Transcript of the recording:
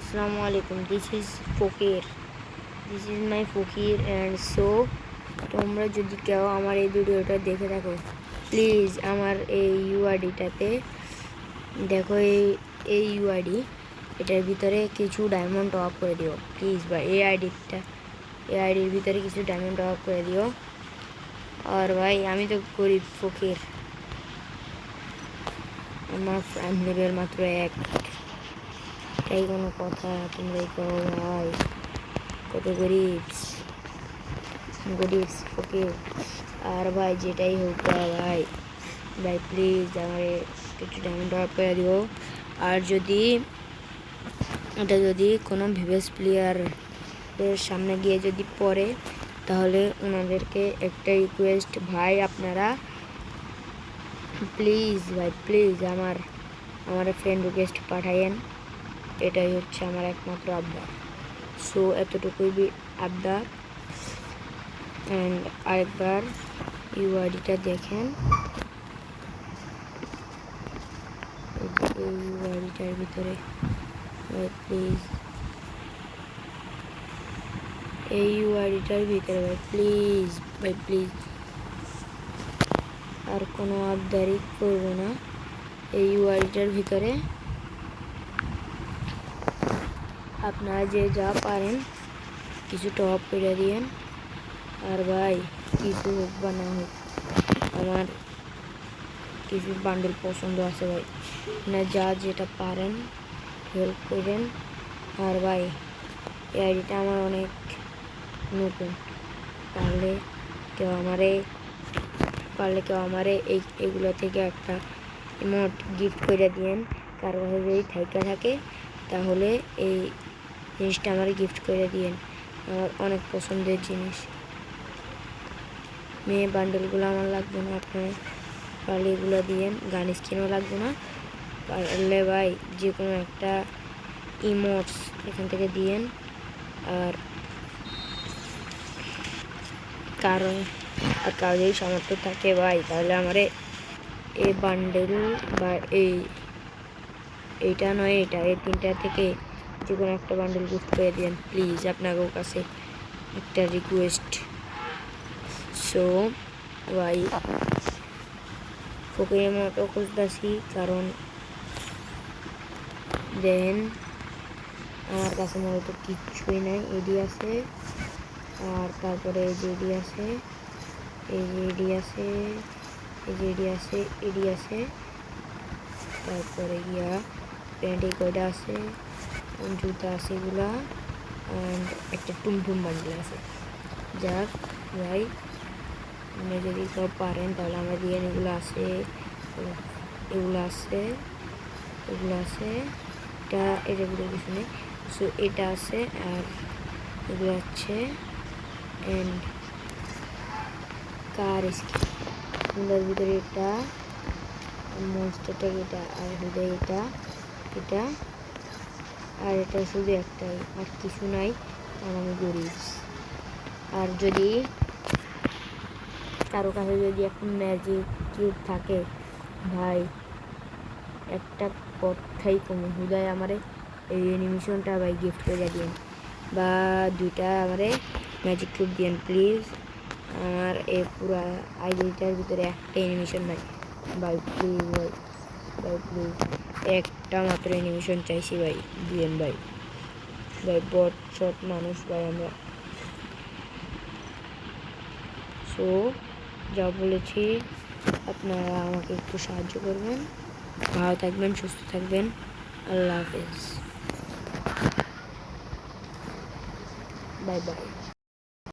Assalamualaikum. This is Fokir. This is my Fokir and so তোমরা যদি কেউ আমার এই ভিডিওটা দেখে থাকো প্লিজ আমার এই ইউআইডিটাতে দেখো এই ইউআইডি এটার ভিতরে কিছু ডায়মন্ড টপ করে দিও প্লিজ। বা এই আইডির ভিতরে কিছু ডায়মন্ড টপ করে দিও। আর ভাই আমি তো গরিব ফকির, আমার ফ্রেন্ড লেভেল মাত্র 1, তাই কোনো কথা তোমরাই করো ভাই, কত গরিব ফকির। আর ভাই যেটাই হোক ভাই প্লিজ আমার কিছু ডায়মন্ড টপ করে দিও। আর যদি কোনো ভিভেস প্লেয়ারের সামনে গিয়ে যদি পড়ে তাহলে ওনাদেরকে একটা রিকোয়েস্ট, ভাই আপনারা প্লিজ আমার ফ্রেন্ড রিকোয়েস্ট পাঠাইয়েন, এটাই হচ্ছে আমার একমাত্র আবদার। সো এতটুকুই আবদার। অ্যান্ড আরেকবার ইউআইডিটা দেখেন, এই ইউআইডিটার ভিতরে প্লিজ, এই ইউআইডিটার ভিতরে ভাই প্লিজ আর কোনো আবদারি করবো না। এই ইউআইডিটার ভিতরে আপনারা যে যা পারেন কিছু টপ করে দিয়েন। আর ভাই কিছু হোক বা না হোক আমার কিছু বান্ডেল পছন্দ আছে ভাই, না যেটা পারেন হেল্প করেন। আর ভাই এই আইডিটা আমার অনেক নতুন, পারলে কেউ আমারে এইগুলো থেকে একটা ইমোট গিফট করে দিয়েন। কারো কাছে যদি থাইকা থাকে তাহলে এই জিনিসটা আমার গিফট করে দিয়েন, আমার অনেক পছন্দের জিনিস। মেয়ে বান্ডেলগুলো আমার লাগবে না, আপনার পারলে এগুলো দিয়েন। গান স্কিনও লাগবে না, পারলে ভাই যে কোনো একটা ইমোটস এখান থেকে দিয়েন। আর কারো যদি সামর্থ্য থাকে ভাই তাহলে আমার এই বান্ডেল বা এইটা নয় এটা, এই 3টা থেকে যে কোনো একটা বান্ডেল গিফট করে দিন প্লিজ, আপনাদের কাছে একটা রিকোয়েস্ট। সো ভাই ফকিরের মতো খুঁজতেছি, কারণ দেন আমার কাছে মূলত কিচ্ছুই নাই। এডি আছে, আর তারপরে এডি আছে, এডি আছে, তারপরে গিয়া প্যান্টি কয়টা আছে, জুতা আছে এগুলা, অ্যান্ড একটা টুমটুম বান্ডেল আছে। যাক ভাই আপনি যদি কেউ পারেন তাহলে আমরা দিয়ে এগুলো আছে এটা ভিতরে কিছু নেই। সো এটা আছে, আর এগুলো আছে অ্যান্ড কার স্কিনের ভিতরে এটা মনস্টারটা, এটা আর হৃদয় এটা আর এটা শুধু একটাই, আর কিছু নাই, আর আমি গরিব। আর যদি কারো কাছে যদি এখন ম্যাজিক কিউব থাকে ভাই একটা কথাই কমে হুদায় আমারে এই অ্যানিমেশনটা ভাই গিফট করে দিন, বা 2টা আমারে ম্যাজিক কিউব দিন প্লিজ। আমার এই পুরো আইডিটার ভিতরে একটা অ্যানিমেশন নাই ভাই, প্লিজ একটা মাত্র অ্যানিমেশন চাইছি ভাই, দিন ভাই বট শট মানুষ ভাই আমরা। সো যা বলেছি আপনারা আমাকে একটু সাহায্য করবেন। ভালো থাকবেন, সুস্থ থাকবেন, আল্লাহ হাফেজ, বাই।